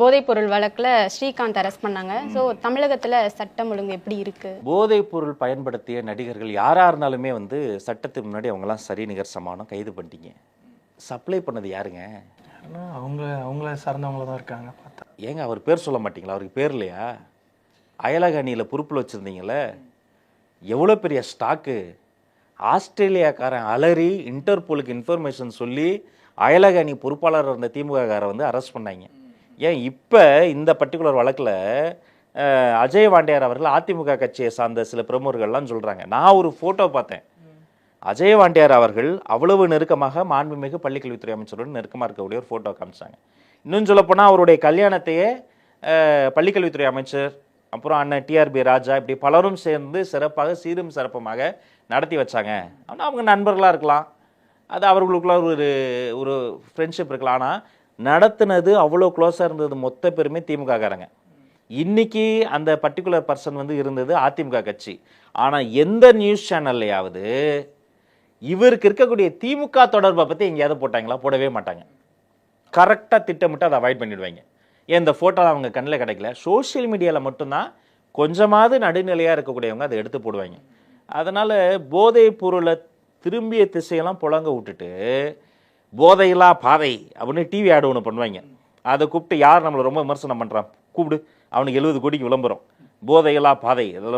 போதைப்பொருள் வழக்குல ஸ்ரீகாந்த் அரெஸ்ட் பண்ணாங்க. ஸோ தமிழகத்துல சட்டம் ஒழுங்கு எப்படி இருக்கு? போதைப்பொருள் பயன்படுத்திய நடிகர்கள் யாரா இருந்தாலுமே சட்டத்துக்கு முன்னாடி அவங்கலாம் சரி நிகர் சமானம். கைது பண்ணிட்டீங்க. சப்ளை பண்ணது யாருங்க? அவங்கள சார்ந்தவங்கள தான் இருக்காங்க பார்த்தா. ஏங்க அவர் பேர் சொல்ல மாட்டீங்களா? அவருக்கு பேர் இல்லையா? அயலக அணியில் பொறுப்பில் வச்சுருந்தீங்களே, எவ்வளோ பெரிய ஸ்டாக்கு. ஆஸ்திரேலியாக்காரன் அலறி இன்டர்போலுக்கு இன்ஃபர்மேஷன் சொல்லி அயலக அணி பொறுப்பாளர் இருந்த திமுககாரை அரெஸ்ட் பண்ணாங்க. ஏன் இப்போ இந்த பர்டிகுலர் வழக்கில் அஜய் வாண்டியார் அவர்கள் அதிமுக கட்சியை சார்ந்த சில பிரமுகர்கள்லாம் சொல்கிறாங்க. நான் ஒரு ஃபோட்டோ பார்த்தேன். அஜய் வாண்டியார் அவர்கள் அவ்வளவு நெருக்கமாக மாண்புமிகு பள்ளிக்கல்வித்துறை அமைச்சருடன் நெருக்கமாக இருக்கக்கூடிய ஒரு ஃபோட்டோ காமிச்சாங்க. இன்னும் சொல்லப்போனால் அவருடைய கல்யாணத்தையே பள்ளிக்கல்வித்துறை அமைச்சர், அப்புறம் அண்ணன் டிஆர்பி ராஜா, இப்படி பலரும் சேர்ந்து சிறப்பாக சீரும் சிறப்புமாக நடத்தி வச்சாங்க. ஆனால் அவங்க நண்பர்களாக இருக்கலாம், அது அவர்களுக்குள்ள ஒரு ஒரு ஃப்ரெண்ட்ஷிப் இருக்கலாம். ஆனால் நடத்துனது அவ்வளோ க்ளோஸாக இருந்தது மொத்த பேருமே திமுககாரங்க. இன்னைக்கு அந்த பர்டிகுலர் பர்சன் இருந்தது அதிமுக கட்சி. ஆனால் எந்த நியூஸ் சேனல்லையாவது இவருக்கு இருக்கக்கூடிய திமுக தொடர்பை பற்றி எங்கேயாவது போட்டாங்களா? போடவே மாட்டாங்க. கரெக்டாக திட்டமிட்டு அதை அவாய்ட் பண்ணிடுவாங்க. ஏன் இந்த ஃபோட்டோ அவங்க கண்ணில் கிடைக்கல, சோஷியல் மீடியாவில் மட்டும்தான் கொஞ்சமாவது நடுநிலையாக இருக்கக்கூடியவங்க அதை எடுத்து போடுவாங்க. அதனால் போதைப் பொருளை திரும்பிய திசையெல்லாம் புழங்க விட்டுட்டு போதையில்லா பாதை அப்படின்னு டிவி ஆடு ஒன்று பண்ணுவாங்க. அதை கூப்பிட்டு யார் நம்மளை ரொம்ப விமர்சனம் பண்ணுறான் கூப்பிடு, அவனுக்கு 70 கோடிக்கு விளம்பரம். போதையில்லா பாதை, அதில்